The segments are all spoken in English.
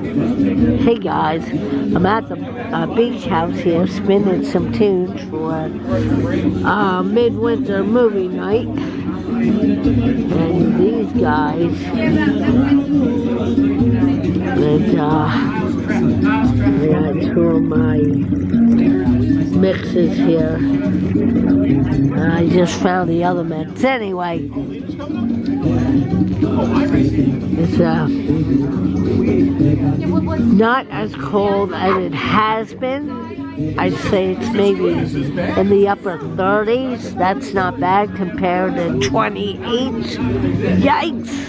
Hey guys, I'm at the beach house here spinning some tunes for midwinter movie night. And these guys, I got two of my mixes here. I just found the other mix. Anyway, it's not as cold as it has been. I'd say it's maybe in the upper 30s. That's not bad compared to 28. Yikes!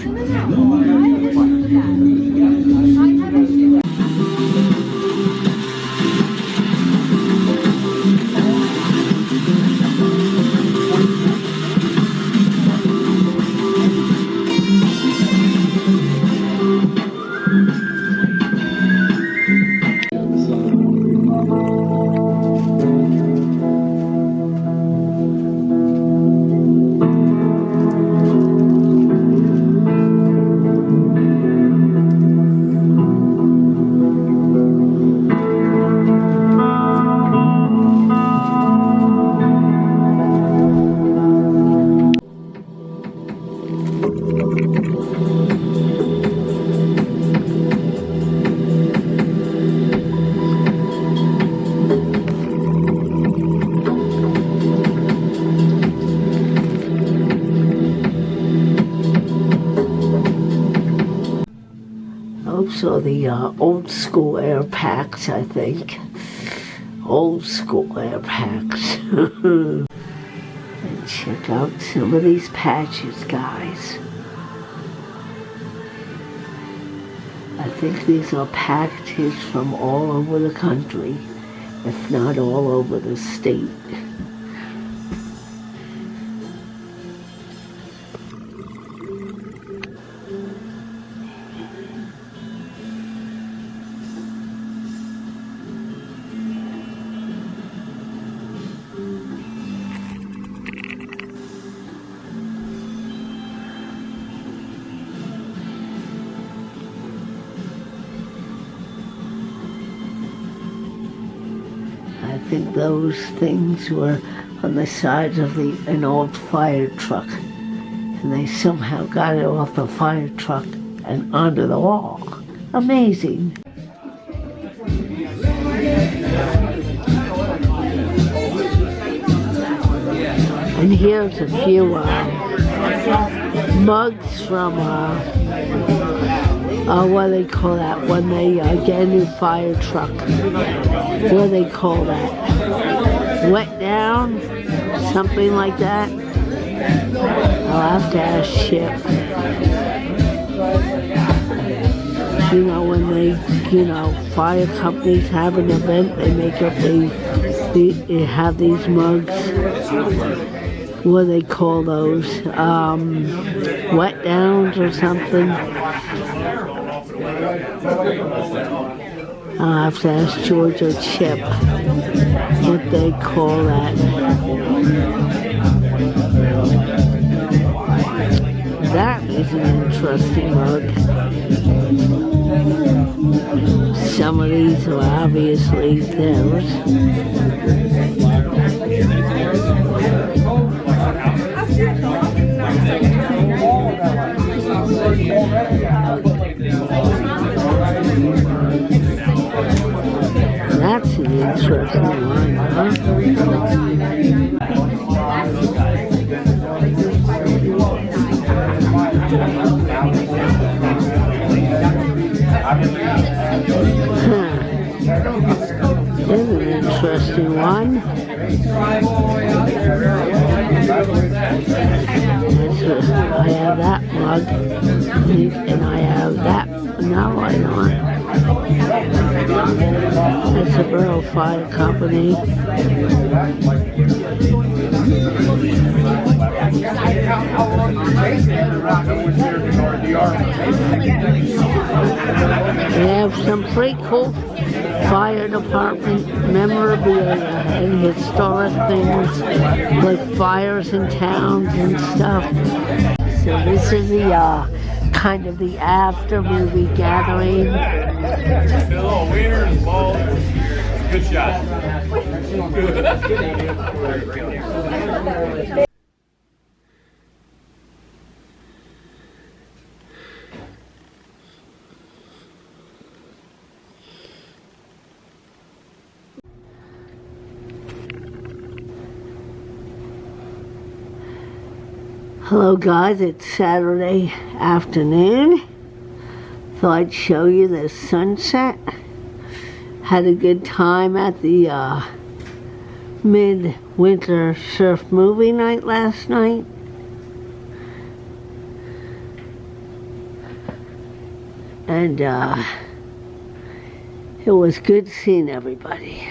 Also the old school air packs, I think. Old school air packs. And check out some of these patches, guys. I think these are packages from all over the country, if not all over the state. I think those things were on the sides of an old fire truck, and they somehow got it off the fire truck and onto the wall. Amazing. And here's a few mugs from what do they call that when they get a new fire truck? What do they call that? Wet down? Something like that? I'll have to ask Chip. You know, when they, fire companies have an event, they make up, they have these mugs. What do they call those? Wet downs or something? I'll have to ask George or Chip what they call that. That is an interesting mug. Some of these are obviously theirs. That's an interesting one, huh? There's an interesting one. I have that mug, and I have that. No, I don't. It's a Borough Fire Company. They have some pretty cool fire department memorabilia and historic things like fires in towns and stuff. So this is the kind of the after movie gathering Good shot. Hello guys, it's Saturday afternoon. Thought I'd show you the sunset. Had a good time at the midwinter surf movie night last night. And it was good seeing everybody.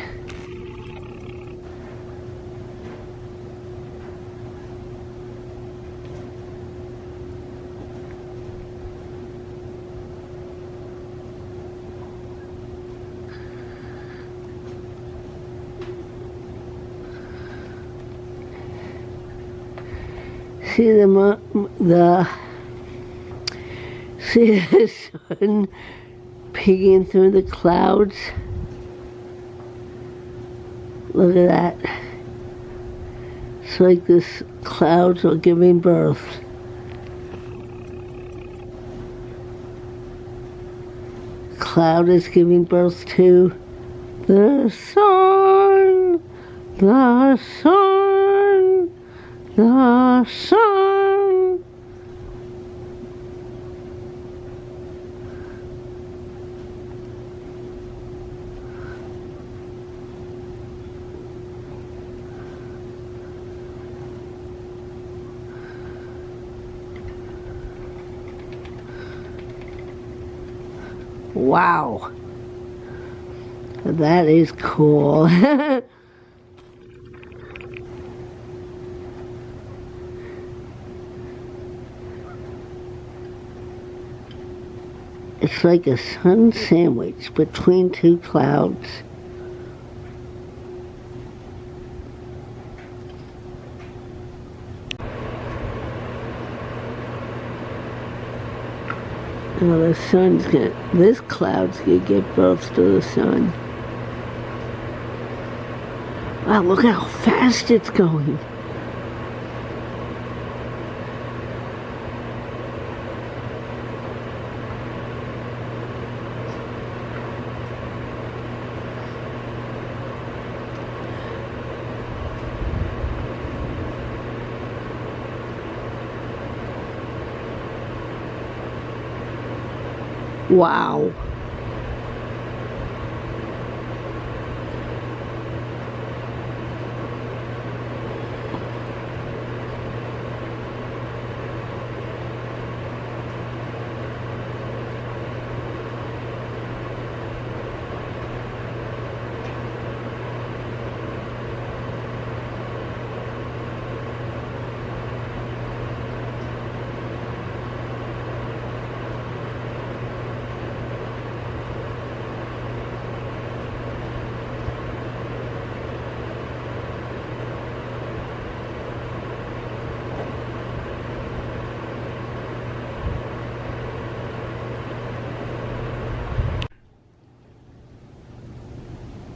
See the sun peeking through the clouds. Look at that. It's like this clouds are giving birth. Cloud is giving birth to the sun, the sun, the sun. Wow, that is cool. It's like a sun sandwich between two clouds. Now this cloud's gonna give birth to the sun. Wow, look how fast it's going. Wow.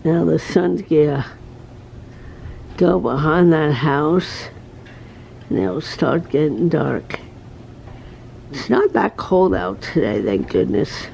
Now the sun's gonna go behind that house and it'll start getting dark. It's not that cold out today, thank goodness.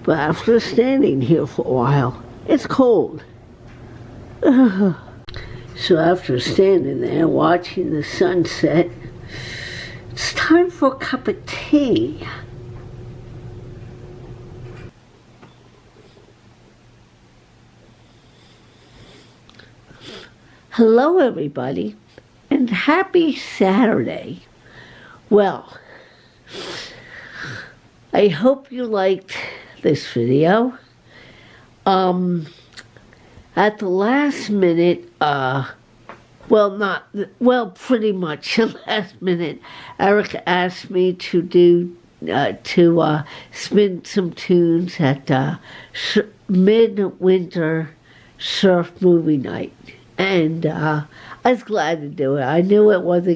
But after standing here for a while, it's cold. So after standing there watching the sunset, it's time for a cup of tea. Hello everybody, and and happy Saturday. Well, I hope you liked this video. At the last minute, pretty much the last minute, Eric asked me to spin some tunes at midwinter surf movie night, and I was glad to do it. I knew it was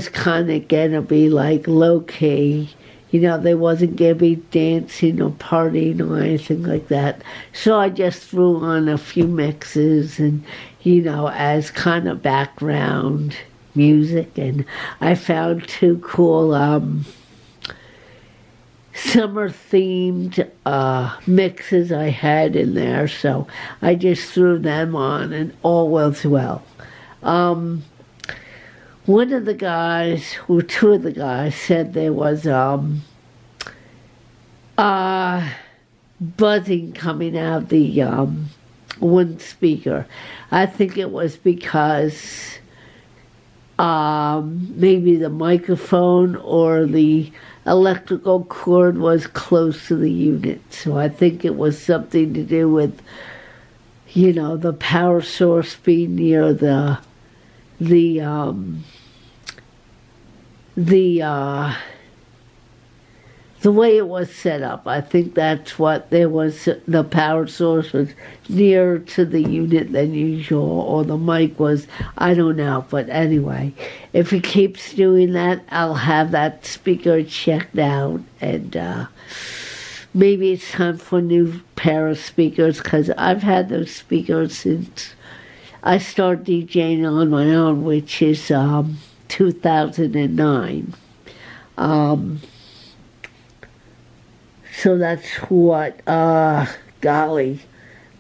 kind of gonna be like low key. They wasn't gonna be dancing or partying or anything like that. So I just threw on a few mixes and, as kind of background music. And I found two cool summer-themed mixes I had in there. So I just threw them on and all was well. One of the guys, or two of the guys, said there was buzzing coming out of the one speaker. I think it was because maybe the microphone or the electrical cord was close to the unit. So I think it was something to do with, the power source being near the way it was set up. I think that's what there was. The power source was nearer to the unit than usual, or the mic was, I don't know. But anyway, if it keeps doing that, I'll have that speaker checked out, and maybe it's time for a new pair of speakers, because I've had those speakers since I started DJing on my own, which is 2009. So that's what, golly,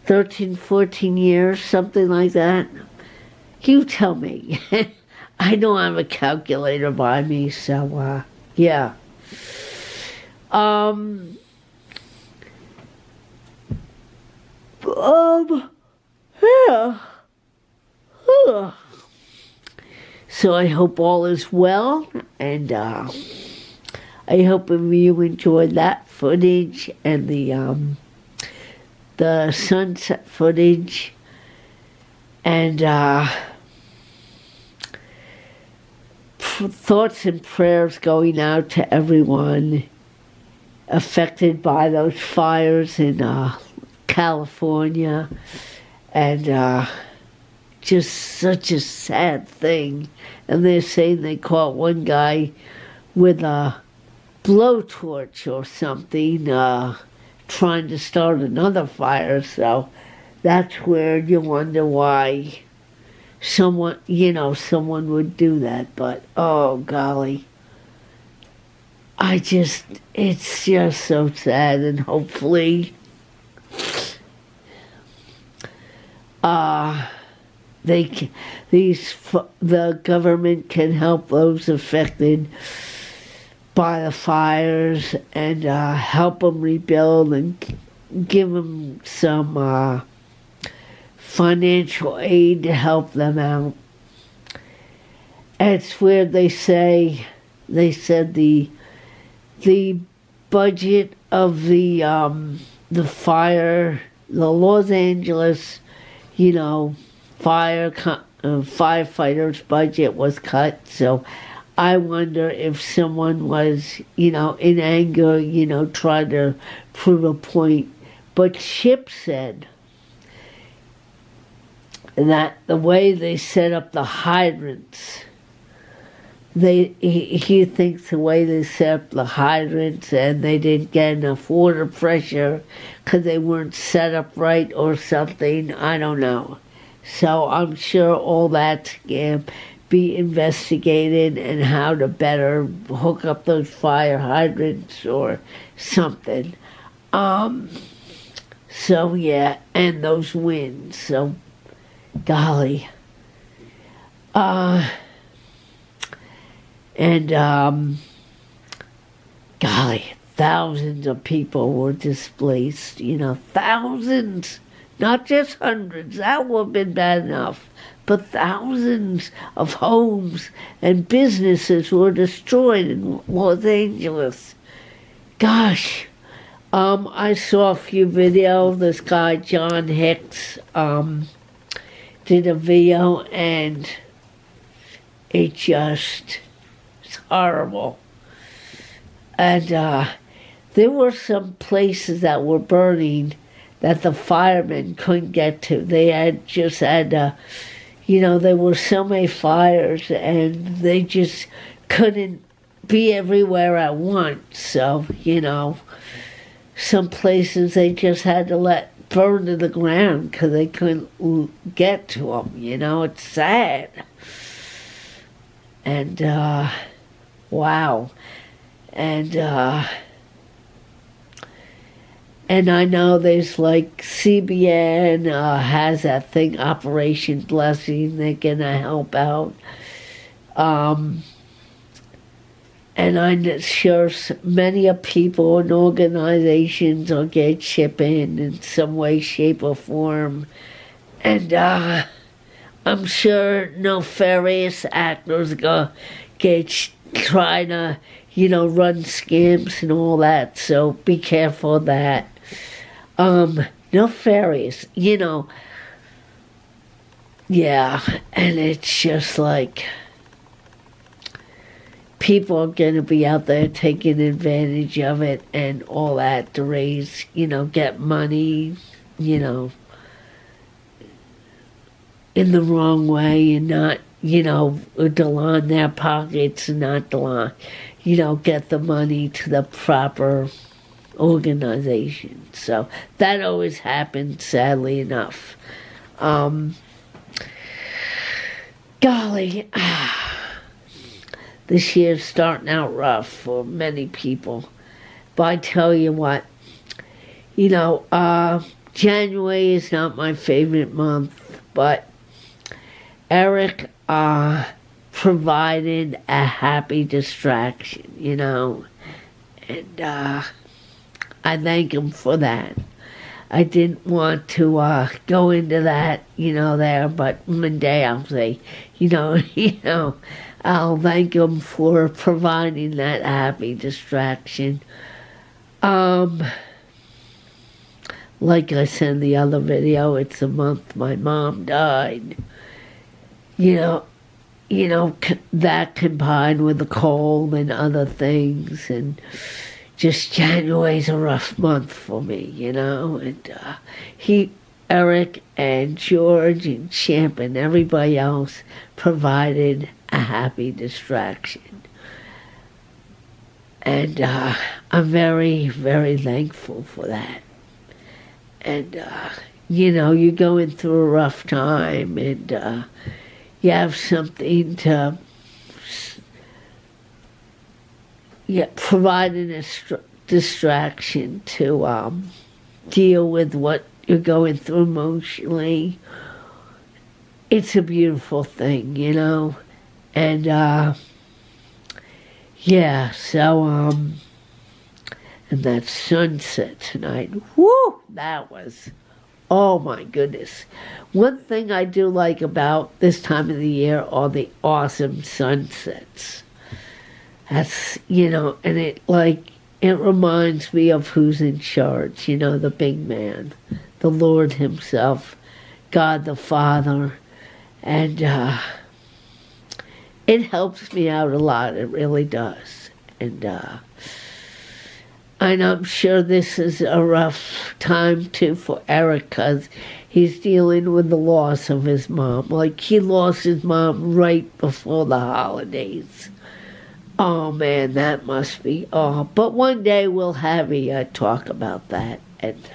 13, 14 years, something like that. You tell me. I know I have a calculator by me, so, yeah. Yeah. So I hope all is well, and I hope you enjoyed that footage and the sunset footage, and thoughts and prayers going out to everyone affected by those fires in California, and just such a sad thing. And they're saying they caught one guy with a blowtorch or something, trying to start another fire. So that's where you wonder why someone would do that. But oh golly, it's just so sad, and hopefully the government can help those affected by the fires, and help them rebuild, and give them some financial aid to help them out. And it's weird, they said the budget of the fire, the Los Angeles, firefighters' budget was cut. So I wonder if someone was, in anger, trying to prove a point. But Chip said that the way they set up the hydrants, he thinks the way they set up the hydrants, and they didn't get enough water pressure because they weren't set up right or something. I don't know. So I'm sure all that's going to be investigated, and how to better hook up those fire hydrants or something. So yeah, and those winds. So golly. Golly, thousands of people were displaced, thousands Not just hundreds, that would have been bad enough, but thousands of homes and businesses were destroyed in Los Angeles. Gosh, I saw a few videos. This guy, John Hicks, did a video, and it's horrible. And there were some places that were burning that the firemen couldn't get to. They had there were so many fires, and they just couldn't be everywhere at once. So, some places they just had to let burn to the ground because they couldn't get to them. It's sad. And, wow. And I know there's like CBN has that thing, Operation Blessing. They're gonna help out. And I'm sure many people and organizations will get chip in some way, shape, or form. And I'm sure nefarious actors go try to, run scams and all that. So be careful of that. Nefarious, yeah, and it's just like people are going to be out there taking advantage of it and all that to raise, get money, in the wrong way and not, to line their pockets and not to line, get the money to the proper organization. So that always happens, sadly enough. Golly, this year's starting out rough for many people. But I tell you what, January is not my favorite month, but Eric provided a happy distraction, and I thank him for that. I didn't want to go into that, there, but one day I'll say, I'll thank him for providing that happy distraction. Like I said in the other video, it's the month my mom died. That combined with the cold and other things, and just January's a rough month for me, and Eric and George and Champ and everybody else provided a happy distraction. And I'm very, very thankful for that. And, you're going through a rough time, and you have something to providing a distraction to deal with what you're going through emotionally. It's a beautiful thing, and and that sunset tonight, whoo, that was, oh my goodness. One thing I do like about this time of the year are the awesome sunsets. That's, and it reminds me of who's in charge, the big man, the Lord himself, God the Father. And it helps me out a lot, it really does. And I'm sure this is a rough time too for Eric, because he's dealing with the loss of his mom. He lost his mom right before the holidays. Oh man, that must be, but one day we'll have a talk about that. And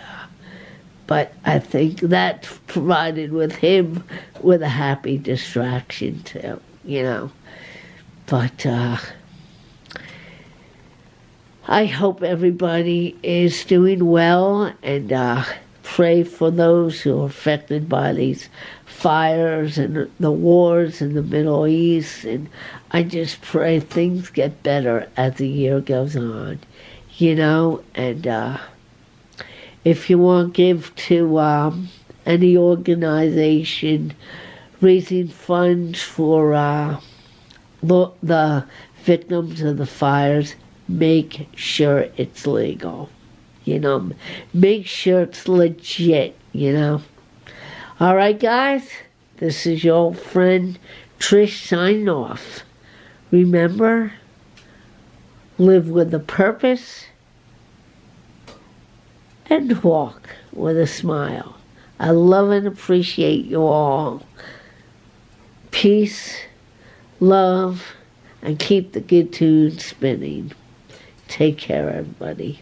but I think that provided with him with a happy distraction too, But I hope everybody is doing well, and pray for those who are affected by these fires and the wars in the Middle East. And I just pray things get better as the year goes on, and if you want to give to any organization raising funds for the victims of the fires, make sure it's legal. Make sure it's legit, All right, guys, this is your old friend Trish signing off. Remember, live with a purpose and walk with a smile. I love and appreciate you all. Peace, love, and keep the good tunes spinning. Take care, everybody.